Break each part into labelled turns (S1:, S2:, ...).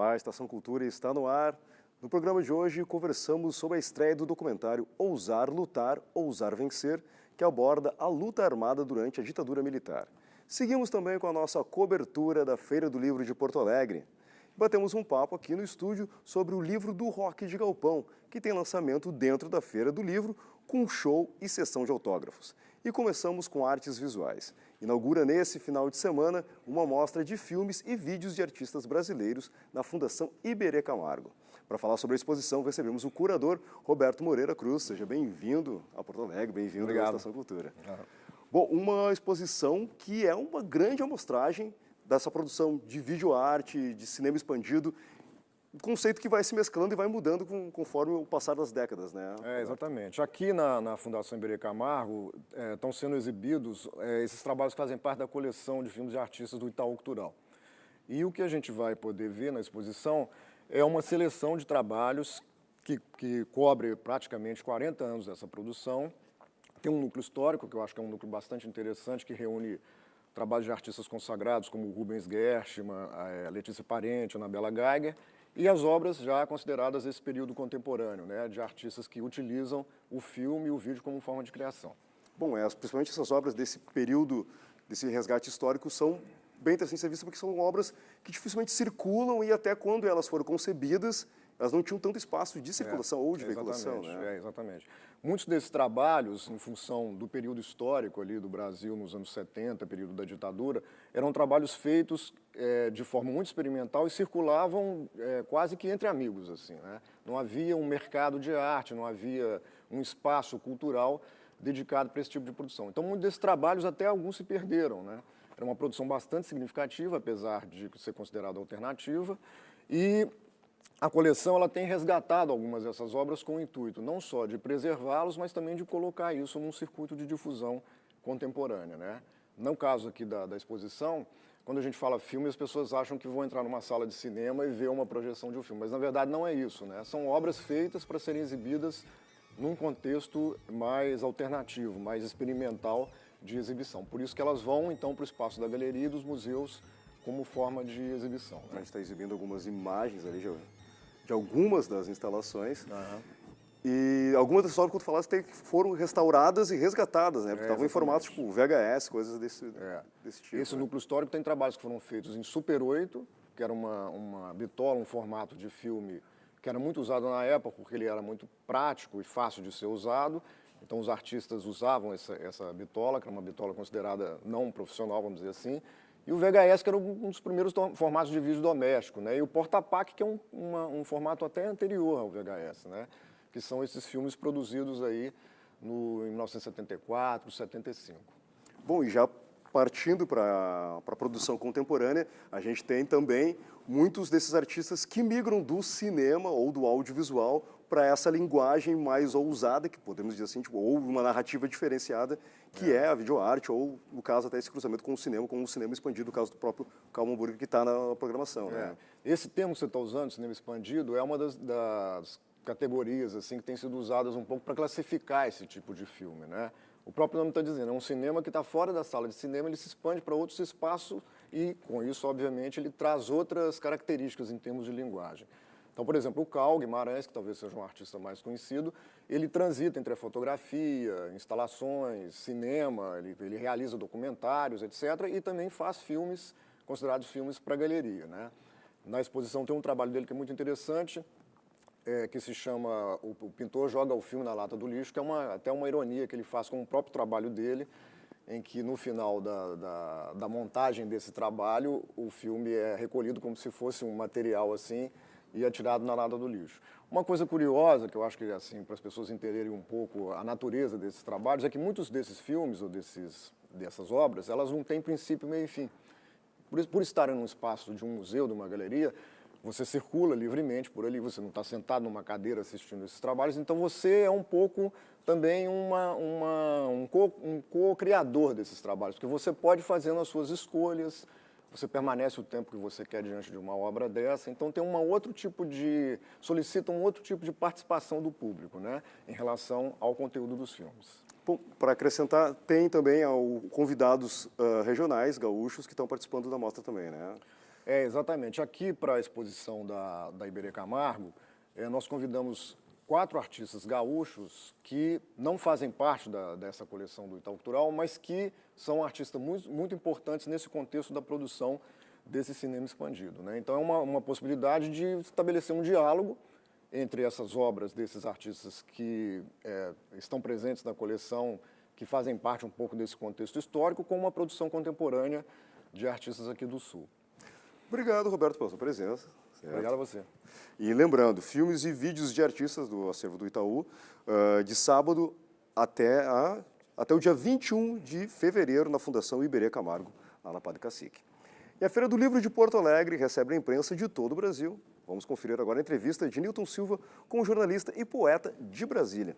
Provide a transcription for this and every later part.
S1: Olá, Estação Cultura está no ar. No programa de hoje, conversamos sobre a estreia do documentário Ousar Lutar, Ousar Vencer, que aborda a luta armada durante a ditadura militar. Seguimos também com a nossa cobertura da Feira do Livro de Porto Alegre. Batemos um papo aqui no estúdio sobre o livro do Rock de Galpão, que tem lançamento dentro da Feira do Livro, com show e sessão de autógrafos. E começamos com artes visuais. Inaugura nesse final de semana uma mostra de filmes e vídeos de artistas brasileiros na Fundação Iberê Camargo. Para falar sobre a exposição, recebemos o curador Roberto Moreira Cruz. Seja bem-vindo a Porto Alegre, bem-vindo à Estação Cultura. Bom, uma exposição que é uma grande amostragem dessa produção de videoarte, de cinema expandido, um conceito que vai se mesclando e vai mudando conforme o passar das décadas, né?
S2: Exatamente. Aqui na Fundação Iberê Camargo estão sendo exibidos esses trabalhos que fazem parte da coleção de filmes de artistas do Itaú Cultural. E o que a gente vai poder ver na exposição é uma seleção de trabalhos que cobre praticamente 40 anos dessa produção. Tem um núcleo histórico, que eu acho que é um núcleo bastante interessante, que reúne trabalhos de artistas consagrados, como Rubens Gershman, Letícia Parente, Anabela Geiger, e as obras já consideradas desse período contemporâneo, né, de artistas que utilizam o filme e o vídeo como forma de criação.
S1: Bom, principalmente essas obras desse período, desse resgate histórico, são bem interessantes de ser vistas porque são obras que dificilmente circulam e até quando elas foram concebidas, elas não tinham tanto espaço de circulação ou de veiculação, né?
S2: Exatamente. Muitos desses trabalhos, em função do período histórico ali do Brasil nos anos 70, período da ditadura, eram trabalhos feitos de forma muito experimental e circulavam quase que entre amigos, assim, né? Não havia um mercado de arte, não havia um espaço cultural dedicado para esse tipo de produção. Então, muitos desses trabalhos, até alguns se perderam, né? Era uma produção bastante significativa, apesar de ser considerada alternativa, e a coleção ela tem resgatado algumas dessas obras com o intuito não só de preservá-los, mas também de colocar isso num circuito de difusão contemporânea, né? No caso aqui da exposição, quando a gente fala filme, as pessoas acham que vão entrar numa sala de cinema e ver uma projeção de um filme, mas na verdade não é isso, né? São obras feitas para serem exibidas num contexto mais alternativo, mais experimental de exibição. Por isso que elas vão, então, para o espaço da galeria e dos museus como forma de exibição, né?
S1: A gente está exibindo algumas imagens ali de algumas das instalações. E algumas dessas obras, quando falaste, foram restauradas e resgatadas, né? Porque estavam em formatos tipo VHS, coisas desse tipo.
S2: Esse núcleo histórico tem trabalhos que foram feitos em Super 8, que era uma bitola, um formato de filme que era muito usado na época, porque ele era muito prático e fácil de ser usado. Então, os artistas usavam essa bitola, que era uma bitola considerada não profissional, vamos dizer assim. E o VHS, que era um dos primeiros formatos de vídeo doméstico, né? E o Portapac, que é um formato até anterior ao VHS, né? Que são esses filmes produzidos aí em 1974, 75.
S1: Bom, e já partindo para a produção contemporânea, a gente tem também muitos desses artistas que migram do cinema ou do audiovisual para essa linguagem mais ousada, que podemos dizer assim, tipo, ou uma narrativa diferenciada, que é a videoarte, ou, no caso, até esse cruzamento com o cinema expandido, no caso do próprio Calma Hamburger, que está na programação. Né?
S2: Esse termo que você está usando, cinema expandido, é uma das categorias assim, que tem sido usadas um pouco para classificar esse tipo de filme, né? O próprio nome está dizendo, é um cinema que está fora da sala de cinema, ele se expande para outros espaços e, com isso, obviamente, ele traz outras características em termos de linguagem. Então, por exemplo, o Cal Guimarães, que talvez seja um artista mais conhecido, ele transita entre a fotografia, instalações, cinema, ele realiza documentários, etc., e também faz filmes, considerados filmes para galeria, né? Na exposição tem um trabalho dele que é muito interessante, que se chama O Pintor Joga o Filme na Lata do Lixo, que é até uma ironia que ele faz com o próprio trabalho dele, em que no final da montagem desse trabalho, o filme é recolhido como se fosse um material assim e atirado na lata do lixo. Uma coisa curiosa, que eu acho que assim, para as pessoas entenderem um pouco a natureza desses trabalhos, é que muitos desses filmes ou dessas obras, elas não têm princípio, meio e fim. Por estarem num espaço de um museu, de uma galeria, você circula livremente por ali, você não está sentado numa cadeira assistindo esses trabalhos, então você é um pouco também um co-criador desses trabalhos, porque você pode fazendo as suas escolhas, você permanece o tempo que você quer diante de uma obra dessa, então tem solicita um outro tipo de participação do público, né, em relação ao conteúdo dos filmes.
S1: Bom, para acrescentar, tem também convidados regionais, gaúchos, que estão participando da mostra também, né?
S2: Exatamente. Aqui, para a exposição da Iberê Camargo, nós convidamos 4 artistas gaúchos que não fazem parte dessa coleção do Itaú Cultural, mas que são artistas muito importantes nesse contexto da produção desse cinema expandido, né? Então, é uma possibilidade de estabelecer um diálogo entre essas obras desses artistas que estão presentes na coleção, que fazem parte um pouco desse contexto histórico, com uma produção contemporânea de artistas aqui do Sul.
S1: Obrigado, Roberto, pela sua presença. Certo?
S2: Obrigado a você.
S1: E lembrando, filmes e vídeos de artistas do acervo do Itaú, de sábado até o dia 21 de fevereiro, na Fundação Iberê Camargo, lá na Padre Cacique. E a Feira do Livro de Porto Alegre recebe a imprensa de todo o Brasil. Vamos conferir agora a entrevista de Nilton Silva com o jornalista e poeta de Brasília.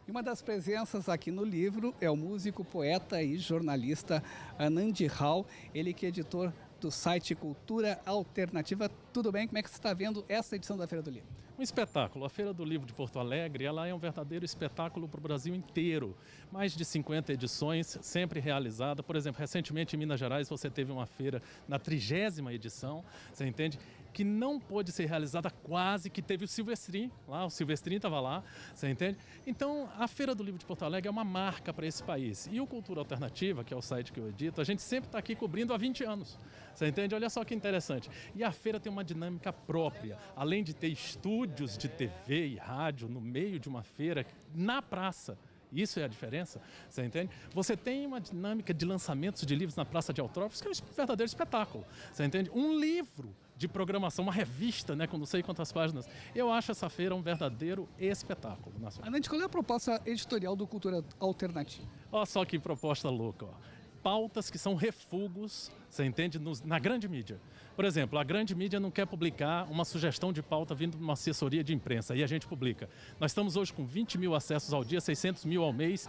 S3: E uma das presenças aqui no livro é o músico, poeta e jornalista Anand Rao, ele que é editor do site Cultura Alternativa. Tudo bem? Como é que você está vendo essa edição da Feira do Livro?
S4: Um espetáculo. A Feira do Livro de Porto Alegre, ela é um verdadeiro espetáculo para o Brasil inteiro. Mais de 50 edições, sempre realizada. Por exemplo, recentemente em Minas Gerais você teve uma feira na 30ª edição, você entende? Que não pôde ser realizada, quase que teve o Silvestrin, o Silvestrin estava lá, você entende? Então, a Feira do Livro de Porto Alegre é uma marca para esse país. E o Cultura Alternativa, que é o site que eu edito, a gente sempre está aqui cobrindo há 20 anos, você entende? Olha só que interessante. E a feira tem uma dinâmica própria, além de ter estúdios de TV e rádio no meio de uma feira, na praça. Isso é a diferença, você entende? Você tem uma dinâmica de lançamentos de livros na Praça de Autógrafos, que é um verdadeiro espetáculo, você entende? Um livro de programação, uma revista, né, com não sei quantas páginas. Eu acho essa feira um verdadeiro espetáculo.
S3: Anand, qual é a proposta editorial do Cultura Alternativa?
S4: Olha só que proposta louca, ó. Pautas que são refugos, você entende, na grande mídia. Por exemplo, a grande mídia não quer publicar uma sugestão de pauta vindo de uma assessoria de imprensa, e a gente publica. Nós estamos hoje com 20 mil acessos ao dia, 600 mil ao mês,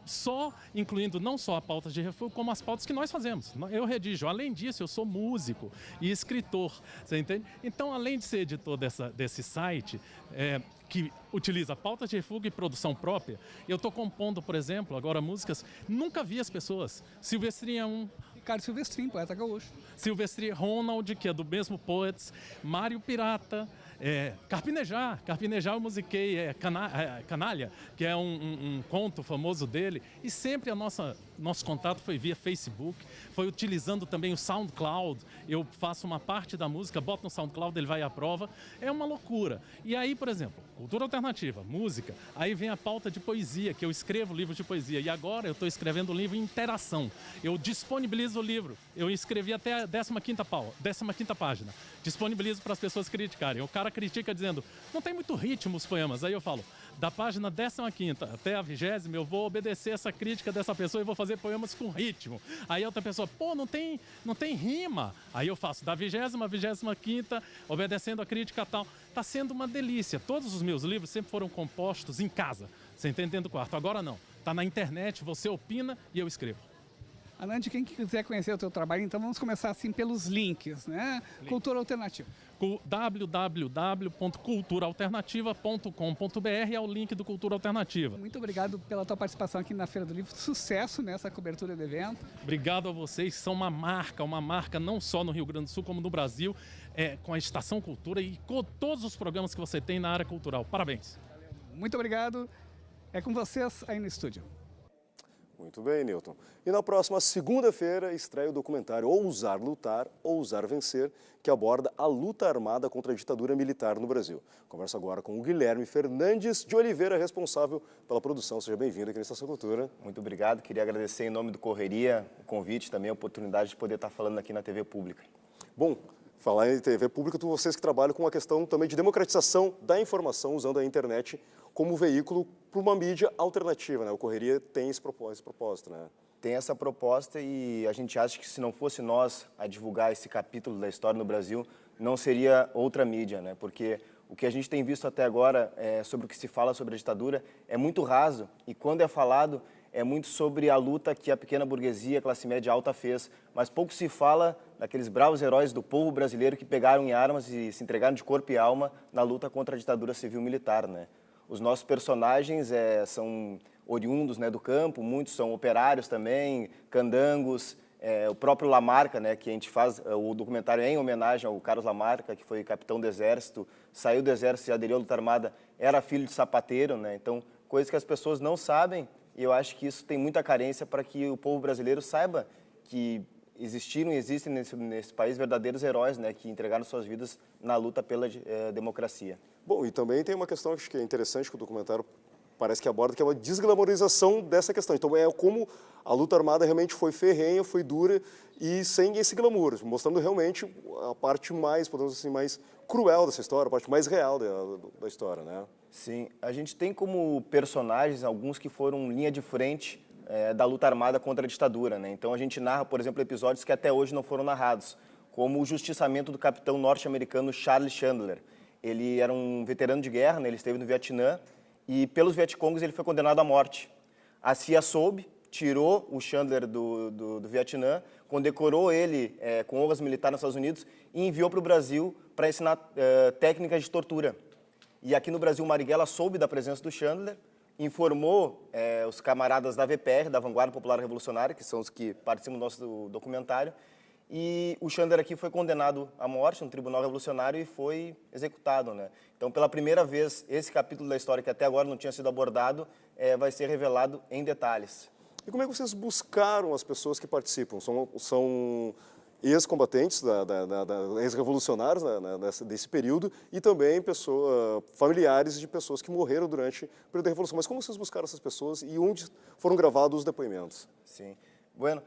S4: só incluindo não só a pauta de refúgio, como as pautas que nós fazemos. Eu redijo. Além disso, eu sou músico e escritor, você entende? Então, além de ser editor desse site, que utiliza pautas de refúgio e produção própria, eu estou compondo, por exemplo, agora músicas, nunca vi as pessoas. Silvestrin é um...
S3: Ricardo Silvestrin, poeta gaúcho.
S4: Silvestrin, Ronald, que é do mesmo Poets, Mário Pirata, Carpinejar eu musiquei, Canalha, que é um conto famoso dele, e sempre nosso contato foi via Facebook, foi utilizando também o SoundCloud. Eu faço uma parte da música, boto no SoundCloud, ele vai à prova, é uma loucura. E aí, por exemplo, cultura alternativa, música, aí vem a pauta de poesia, que eu escrevo livros de poesia, e agora eu estou escrevendo um livro em interação, eu disponibilizo o livro, eu escrevi até a 15ª página, disponibilizo para as pessoas criticarem. O cara critica dizendo, não tem muito ritmo os poemas, aí eu falo, da página 15ª até a 20ª, eu vou obedecer essa crítica dessa pessoa e vou fazer poemas com ritmo. Aí outra pessoa, pô, não tem rima. Aí eu faço da 20ª, 25ª, obedecendo a crítica tal. Está sendo uma delícia. Todos os meus livros sempre foram compostos em casa, você entende, dentro do quarto. Agora não. Está na internet, você opina e eu escrevo.
S3: Anand, quem quiser conhecer o teu trabalho, então vamos começar assim pelos links, né? Cultura Alternativa.
S4: www.culturaalternativa.com.br é o link do Cultura Alternativa.
S3: Muito obrigado pela tua participação aqui na Feira do Livro. Sucesso nessa cobertura do evento.
S4: Obrigado a vocês. São uma marca não só no Rio Grande do Sul, como no Brasil, com a Estação Cultura e com todos os programas que você tem na área cultural. Parabéns.
S3: Muito obrigado. É com vocês aí no estúdio.
S1: Muito bem, Nilton. E na próxima segunda-feira estreia o documentário Ousar Lutar, Ousar Vencer, que aborda a luta armada contra a ditadura militar no Brasil. Converso agora com o Guilherme Fernandes de Oliveira, responsável pela produção. Seja bem-vindo aqui na Estação Cultura.
S5: Muito obrigado. Queria agradecer em nome do Correria o convite, também a oportunidade de poder estar falando aqui na TV Pública.
S1: Bom, falar em TV Pública, vocês que trabalham com a questão também de democratização da informação usando a internet como veículo para uma mídia alternativa, né? O Correria tem esse propósito, né?
S5: Tem essa proposta e a gente acha que se não fosse nós a divulgar esse capítulo da história no Brasil, não seria outra mídia, né? Porque o que a gente tem visto até agora sobre o que se fala sobre a ditadura é muito raso e quando é falado é muito sobre a luta que a pequena burguesia, a classe média alta fez, mas pouco se fala daqueles bravos heróis do povo brasileiro que pegaram em armas e se entregaram de corpo e alma na luta contra a ditadura civil-militar, né? Os nossos personagens são oriundos, né, do campo, muitos são operários também, candangos, o próprio Lamarca, né, que a gente faz o documentário em homenagem ao Carlos Lamarca, que foi capitão do Exército, saiu do Exército e aderiu à luta armada, era filho de sapateiro, né? Então, coisas que as pessoas não sabem, e eu acho que isso tem muita carência para que o povo brasileiro saiba que existiram e existem nesse país verdadeiros heróis, né, que entregaram suas vidas na luta pela democracia.
S1: Bom, e também tem uma questão acho que é interessante que o documentário parece que aborda, que é uma desglamorização dessa questão. Então, é como a luta armada realmente foi ferrenha, foi dura e sem esse glamour, mostrando realmente a parte mais, podemos dizer assim, mais cruel dessa história, a parte mais real da história, né?
S5: Sim, a gente tem como personagens alguns que foram linha de frente da luta armada contra a ditadura, né? Então, a gente narra, por exemplo, episódios que até hoje não foram narrados, como o justiçamento do capitão norte-americano Charles Chandler. Ele era um veterano de guerra, né? Ele esteve no Vietnã, e pelos Vietcongs ele foi condenado à morte. A CIA soube, tirou o Chandler do Vietnã, condecorou ele com honras militares nos Estados Unidos e enviou para o Brasil para ensinar técnicas de tortura. E aqui no Brasil, Marighella soube da presença do Chandler, informou os camaradas da VPR, da Vanguarda Popular Revolucionária, que são os que participam do nosso documentário, e o Chandler aqui foi condenado à morte no Tribunal Revolucionário e foi executado, né? Então, pela primeira vez, esse capítulo da história que até agora não tinha sido abordado, vai ser revelado em detalhes.
S1: E como é que vocês buscaram as pessoas que participam? São ex-combatentes, ex-revolucionários desse período e também familiares de pessoas que morreram durante o período da Revolução. Mas como vocês buscaram essas pessoas e onde foram gravados os depoimentos?
S5: Sim. Bueno,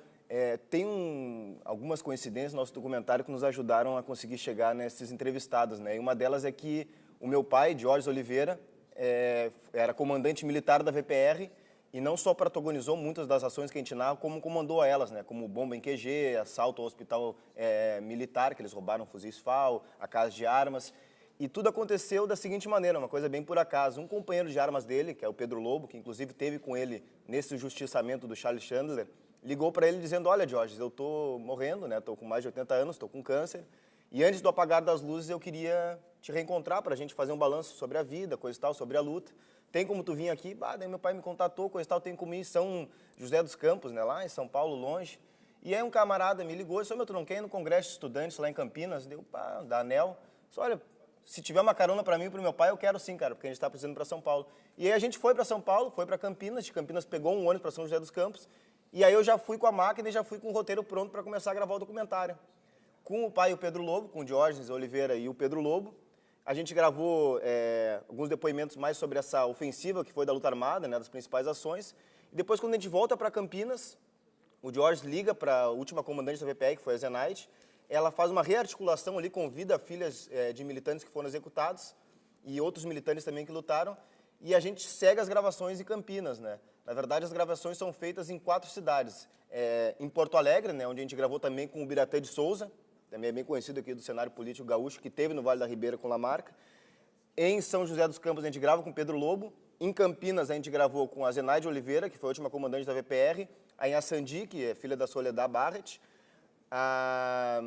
S5: tem algumas coincidências no nosso documentário que nos ajudaram a conseguir chegar nesses entrevistados, né? E uma delas é que o meu pai, Jorge Oliveira, era comandante militar da VPR e não só protagonizou muitas das ações que a gente narra, como comandou elas, né? Como bomba em QG, assalto ao hospital militar, que eles roubaram fuzis FAL, a casa de armas. E tudo aconteceu da seguinte maneira, uma coisa bem por acaso. Um companheiro de armas dele, que é o Pedro Lobo, que inclusive teve com ele nesse justiçamento do Charles Chandler, ligou para ele dizendo: olha, Jorge, eu estou morrendo, né? Estou com mais de 80 anos, estou com câncer, e antes do apagar das luzes eu queria te reencontrar para a gente fazer um balanço sobre a vida, coisa e tal, sobre a luta. Tem como tu vir aqui? Daí meu pai me contatou, coisa e tal, tem como ir em São José dos Campos, né? Lá em São Paulo, longe. E aí um camarada me ligou e disse: tu não quer ir no Congresso de Estudantes lá em Campinas? Deu, da ANEL. Disse: olha, se tiver uma carona para mim e para o meu pai, eu quero sim, cara, porque a gente está precisando para São Paulo. E aí a gente foi para São Paulo, foi para Campinas, de Campinas pegou um ônibus para São José dos Campos, e aí eu já fui com a máquina e já fui com o roteiro pronto para começar a gravar o documentário. Com o pai e o Pedro Lobo, com o Diógenes Oliveira e o Pedro Lobo, a gente gravou alguns depoimentos mais sobre essa ofensiva que foi da luta armada, né, das principais ações. E depois, quando a gente volta para Campinas, o Diógenes liga para a última comandante da VPR, que foi a Zenaide. Ela faz uma rearticulação ali, convida filhas de militantes que foram executados e outros militantes também que lutaram. E a gente segue as gravações em Campinas, né? Na verdade, as gravações são feitas em 4 cidades. Em Porto Alegre, né, onde a gente gravou também com o Biratã de Souza, também é bem conhecido aqui do cenário político gaúcho, que teve no Vale da Ribeira com Lamarca. Em São José dos Campos, a gente grava com Pedro Lobo. Em Campinas, a gente gravou com a Zenaide Oliveira, que foi a última comandante da VPR. A Inhaçandi, que é filha da Soledad Barret. A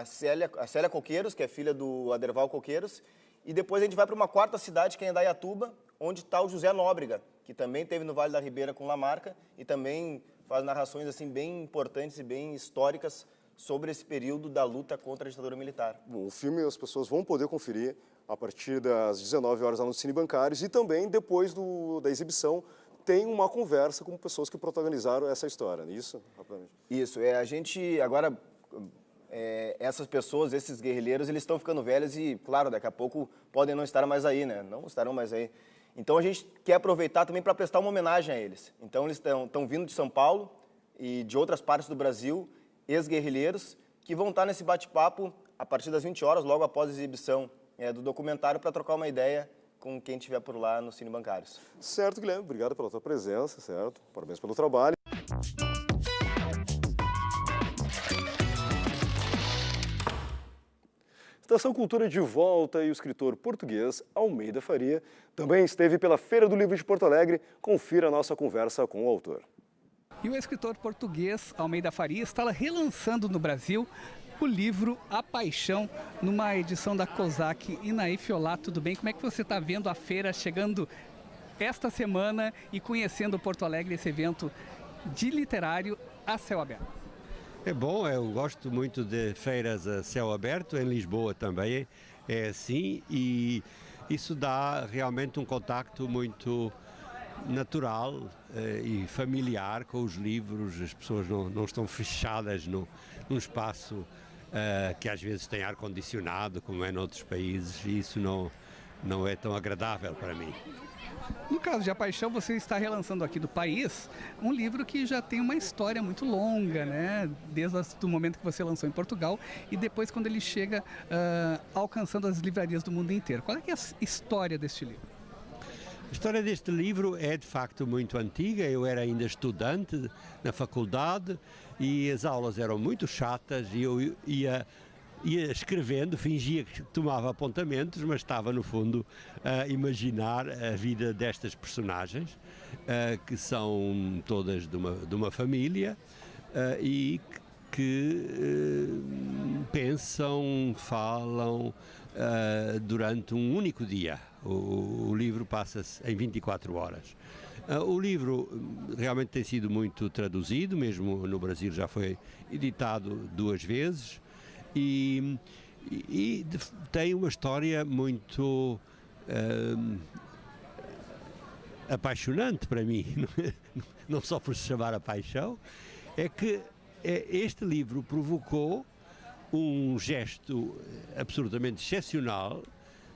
S5: Célia Coqueiros, que é filha do Aderval Coqueiros. E depois a gente vai para uma 4ª cidade, que é Indaiatuba, onde está o José Nóbrega, que também teve no Vale da Ribeira com Lamarca e também faz narrações assim bem importantes e bem históricas sobre esse período da luta contra a ditadura militar.
S1: Bom, o filme as pessoas vão poder conferir a partir das 19 horas lá no Cine Bancários e também depois da exibição tem uma conversa com pessoas que protagonizaram essa história, não é isso?
S5: Isso, a gente agora, essas pessoas, esses guerrilheiros, eles estão ficando velhos e, claro, daqui a pouco podem não estar mais aí, né? Não estarão mais aí. Então a gente quer aproveitar também para prestar uma homenagem a eles. Então eles estão vindo de São Paulo e de outras partes do Brasil, ex-guerrilheiros, que vão estar nesse bate-papo a partir das 20 horas, logo após a exibição do documentário, para trocar uma ideia com quem estiver por lá no Cine Bancários.
S1: Certo, Guilherme. Obrigado pela tua presença, certo? Parabéns pelo trabalho. Estação Cultura de volta e o escritor português Almeida Faria também esteve pela Feira do Livro de Porto Alegre. Confira a nossa conversa com o autor.
S3: E o escritor português Almeida Faria está relançando no Brasil o livro A Paixão, numa edição da COSAC. Inaí Olá, tudo bem? Como é que você está vendo a feira chegando esta semana e conhecendo Porto Alegre, esse evento de literário a céu aberto?
S6: É bom, eu gosto muito de feiras a céu aberto, em Lisboa também é assim, e isso dá realmente um contacto muito natural e familiar com os livros. As pessoas não estão fechadas num espaço que às vezes tem ar-condicionado, como é noutros países, e isso não é tão agradável para mim.
S3: No caso de A Paixão, você está relançando aqui do País um livro que já tem uma história muito longa, né? Desde o momento que você lançou em Portugal e depois quando ele chega alcançando as livrarias do mundo inteiro. Qual é que é a história deste livro?
S6: A história deste livro é de facto muito antiga. Eu era ainda estudante na faculdade e as aulas eram muito chatas e eu ia escrevendo, fingia que tomava apontamentos, mas estava no fundo a imaginar a vida destas personagens, que são todas de uma família e que pensam, falam durante um único dia. O livro passa-se em 24 horas. O livro realmente tem sido muito traduzido, mesmo no Brasil já foi editado 2 vezes. E tem uma história muito apaixonante para mim, não só por se chamar A Paixão, é que este livro provocou um gesto absolutamente excepcional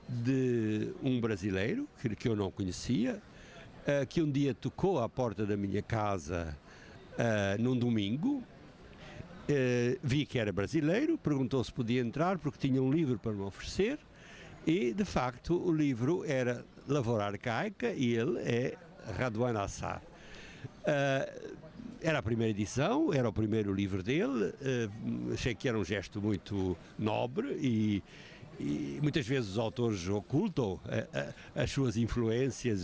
S6: de um brasileiro que eu não conhecia, que um dia tocou à porta da minha casa num domingo. Vi que era brasileiro, perguntou se podia entrar porque tinha um livro para me oferecer e, de facto, o livro era Lavoura Arcaica e ele é Raduan Assar. Era a primeira edição, era o primeiro livro dele, achei que era um gesto muito nobre e muitas vezes os autores ocultam as suas influências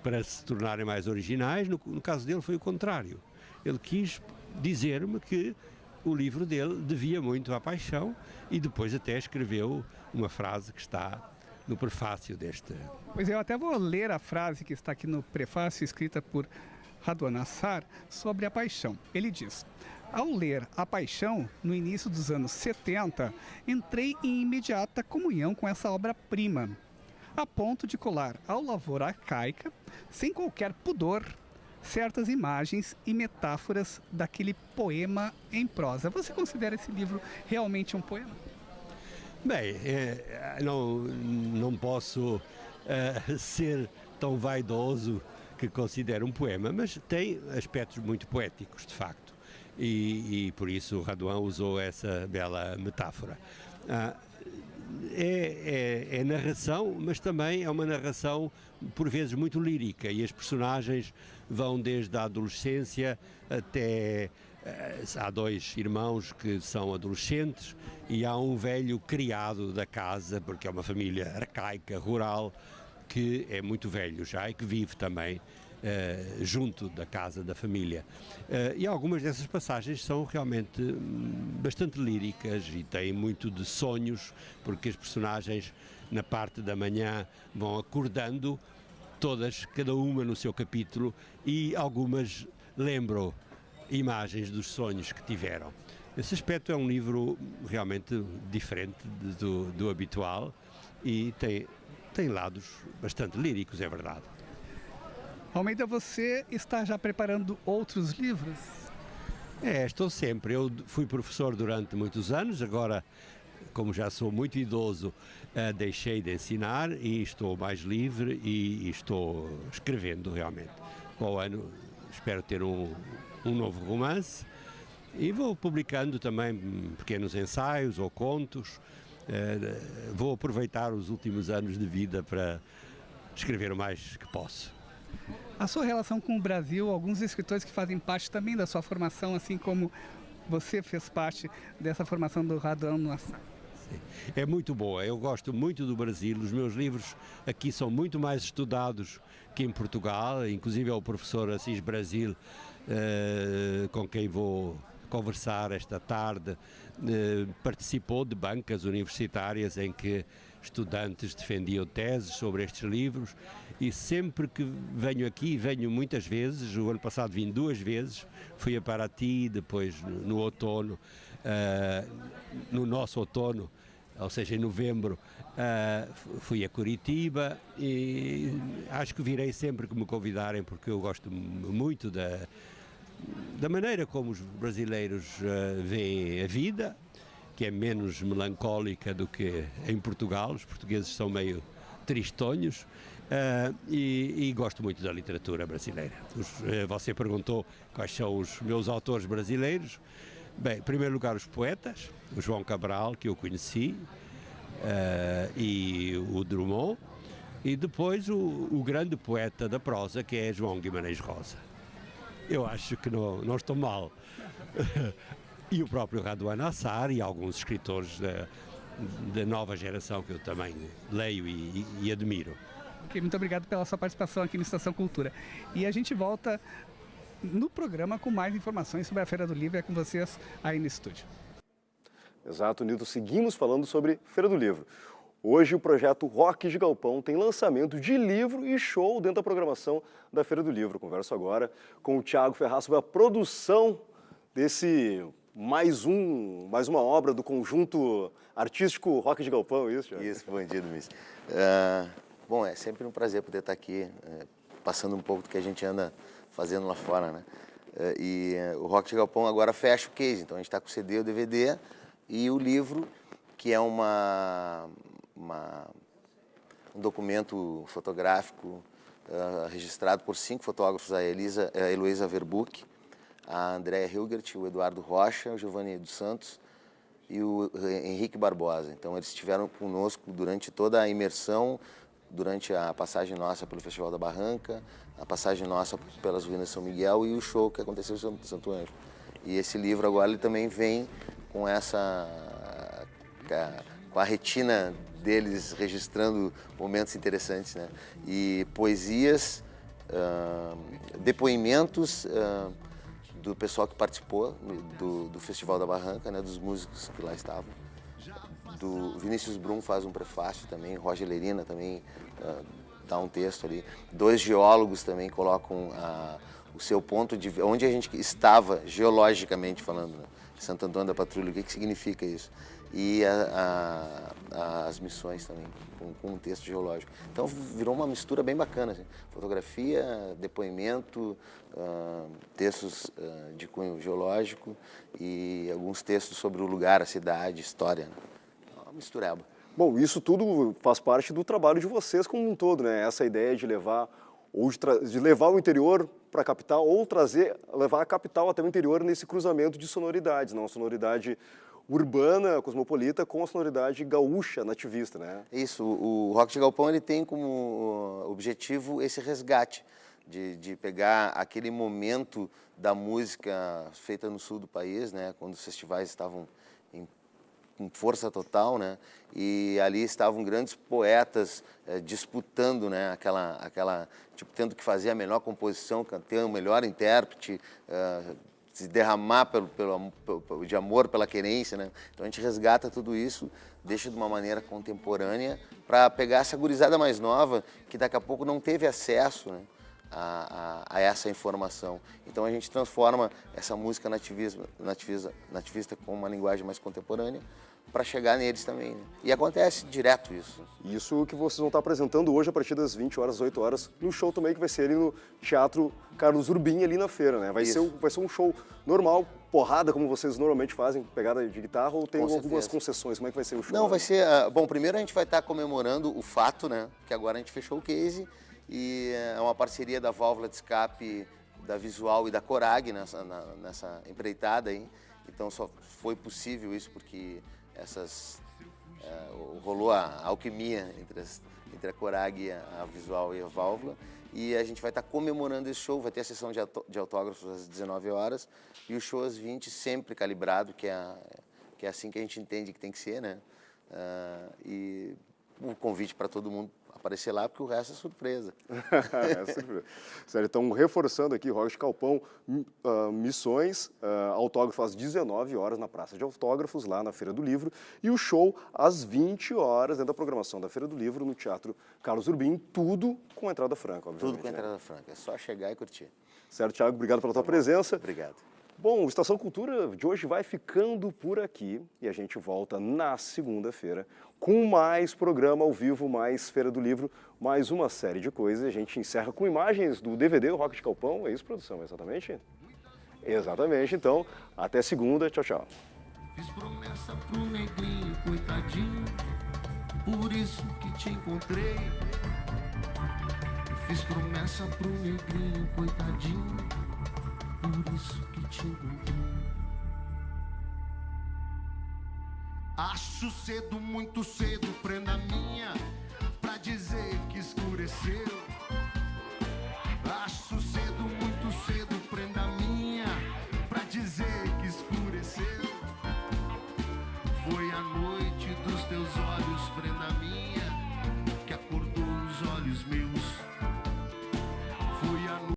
S6: para se tornarem mais originais. No caso dele foi o contrário. Ele quis dizer-me que o livro dele devia muito à paixão e depois até escreveu uma frase que está no prefácio deste.
S3: Pois eu até vou ler a frase que está aqui no prefácio, escrita por Raduan Assar, sobre a paixão. Ele diz: ao ler A Paixão, no início dos anos 70, entrei em imediata comunhão com essa obra-prima, a ponto de colar ao Lavoura Arcaica, sem qualquer pudor, certas imagens e metáforas daquele poema em prosa. Você considera esse livro realmente um poema?
S6: Bem, não posso ser tão vaidoso que considero um poema, mas tem aspectos muito poéticos, de facto. E por isso Raduan usou essa bela metáfora. É narração, mas também é uma narração por vezes muito lírica e as personagens vão desde a adolescência até... Há 2 irmãos que são adolescentes e há um velho criado da casa, porque é uma família arcaica, rural, que é muito velho já e que vive também junto da casa da família. E algumas dessas passagens são realmente bastante líricas e têm muito de sonhos, porque as personagens na parte da manhã vão acordando, todas, cada uma no seu capítulo, e algumas lembram imagens dos sonhos que tiveram. Esse aspecto é um livro realmente diferente do habitual e tem lados bastante líricos, é verdade.
S3: Almeida, você está já preparando outros livros?
S6: Estou sempre. Eu fui professor durante muitos anos, agora, como já sou muito idoso, deixei de ensinar e estou mais livre e estou escrevendo realmente. Para o ano espero ter um novo romance e vou publicando também pequenos ensaios ou contos. Vou aproveitar os últimos anos de vida para escrever o mais que posso.
S3: A sua relação com o Brasil, alguns escritores que fazem parte também da sua formação, assim como você fez parte dessa formação do Raduan Assar.
S6: É muito boa, eu gosto muito do Brasil, os meus livros aqui são muito mais estudados que em Portugal, inclusive é o professor Assis Brasil, com quem vou conversar esta tarde, participou de bancas universitárias em que estudantes defendiam teses sobre estes livros, e sempre que venho aqui, venho muitas vezes. O ano passado vim 2 vezes, fui a Paraty, depois no outono, no nosso outono, ou seja, em novembro, fui a Curitiba, e acho que virei sempre que me convidarem, porque eu gosto muito da maneira como os brasileiros veem a vida, que é menos melancólica do que em Portugal. Os portugueses são meio tristonhos, e gosto muito da literatura brasileira. Você perguntou quais são os meus autores brasileiros. Bem, em primeiro lugar, os poetas, o João Cabral, que eu conheci, e o Drummond, e depois o grande poeta da prosa, que é João Guimarães Rosa. Eu acho que não estou mal. E o próprio Raduan Assar e alguns escritores da nova geração que eu também leio e admiro.
S3: Ok, muito obrigado pela sua participação aqui no Estação Cultura. E a gente volta no programa com mais informações sobre a Feira do Livro. É com vocês aí no estúdio.
S1: Exato, Nilton. Seguimos falando sobre Feira do Livro. Hoje o projeto Rock de Galpão tem lançamento de livro e show dentro da programação da Feira do Livro. Converso agora com o Thiago Ferraz sobre a produção desse mais uma obra do conjunto artístico Rock de Galpão, isso, Thiago?
S7: Isso, bom dia, Luiz. Bom, é sempre um prazer poder estar aqui, passando um pouco do que a gente anda fazendo lá fora, né? O Rock de Galpão agora fecha o case, então a gente está com o CD, o DVD e o livro, que é um documento fotográfico registrado por 5 fotógrafos, a Heloísa Verbuck, a Andréa Hilgert, o Eduardo Rocha, o Giovanni dos Santos e o Henrique Barbosa. Então eles estiveram conosco durante toda a imersão, durante a passagem nossa pelo Festival da Barranca, a passagem nossa pelas ruínas de São Miguel e o show que aconteceu em Santo Ângelo. E esse livro agora ele também vem com com a retina deles registrando momentos interessantes, né? E poesias, depoimentos do pessoal que participou do Festival da Barranca, né? Dos músicos que lá estavam. Do Vinícius Brum faz um prefácio também, Roger Lerina também dá um texto ali. 2 geólogos também colocam o seu ponto de onde a gente estava geologicamente falando, né? Santo Antônio da Patrulha, o que significa isso? E as missões também, com um texto geológico. Então virou uma mistura bem bacana, assim. Fotografia, depoimento, textos de cunho geológico e alguns textos sobre o lugar, a cidade, história, né? Uma mistureba.
S1: Bom, isso tudo faz parte do trabalho de vocês como um todo, né? Essa ideia de levar de levar o interior para a capital ou levar a capital até o interior nesse cruzamento de sonoridades, não? A sonoridade urbana, cosmopolita, com a sonoridade gaúcha, nativista, né?
S7: Isso, o Rock de Galpão ele tem como objetivo esse resgate, de pegar aquele momento da música feita no sul do país, né? Quando os festivais estavam com força total, né? E ali estavam grandes poetas disputando, né? Aquela tipo, tendo que fazer a melhor composição, ter o melhor intérprete, se derramar de amor pela querência, né? Então a gente resgata tudo isso, deixa de uma maneira contemporânea para pegar essa gurizada mais nova que daqui a pouco não teve acesso, né? A essa informação. Então a gente transforma essa música nativista com uma linguagem mais contemporânea para chegar neles também, né? E acontece direto isso.
S1: Isso que vocês vão estar apresentando hoje a partir das 20 horas, 8 horas, no show também que vai ser ali no Teatro Carlos Urbim, ali na feira, né? Vai ser um show normal, porrada, como vocês normalmente fazem, pegada de guitarra, ou tem algumas concessões? Como é que vai ser o show?
S7: Não, vai ser... bom, primeiro a gente vai estar comemorando o fato, né? Que agora a gente fechou o case e é uma parceria da Válvula de Escape, da Visual e da Corag nessa empreitada aí. Então só foi possível isso porque rolou a alquimia entre a Corag, a Visual e a Válvula. E a gente vai estar comemorando esse show, vai ter a sessão de autógrafos às 19 horas e o show às 20, sempre calibrado, que é assim que a gente entende que tem que ser, né? E o convite para todo mundo aparecer lá, porque o resto é surpresa.
S1: É surpresa. Sério, então, reforçando aqui, Rock Galpão, Missões, autógrafo às 19 horas na Praça de Autógrafos, lá na Feira do Livro, e o show às 20 horas, dentro da programação da Feira do Livro, no Teatro Carlos Urbim, tudo com entrada franca, obviamente.
S7: Tudo com entrada franca, é só chegar e curtir.
S1: Certo, Thiago, obrigado pela tua presença.
S7: Obrigado.
S1: Bom, o Estação Cultura de hoje vai ficando por aqui e a gente volta na segunda-feira com mais programa ao vivo, mais Feira do Livro, mais uma série de coisas. A gente encerra com imagens do DVD, o Rock de Galpão. É isso, produção? Exatamente? Exatamente. Então, até segunda. Tchau, tchau.
S8: Fiz promessa pro negrinho, coitadinho, por isso que te encontrei. Fiz promessa pro negrinho, coitadinho, por isso que te encontrei. Acho cedo, muito cedo, prenda minha, pra dizer que escureceu.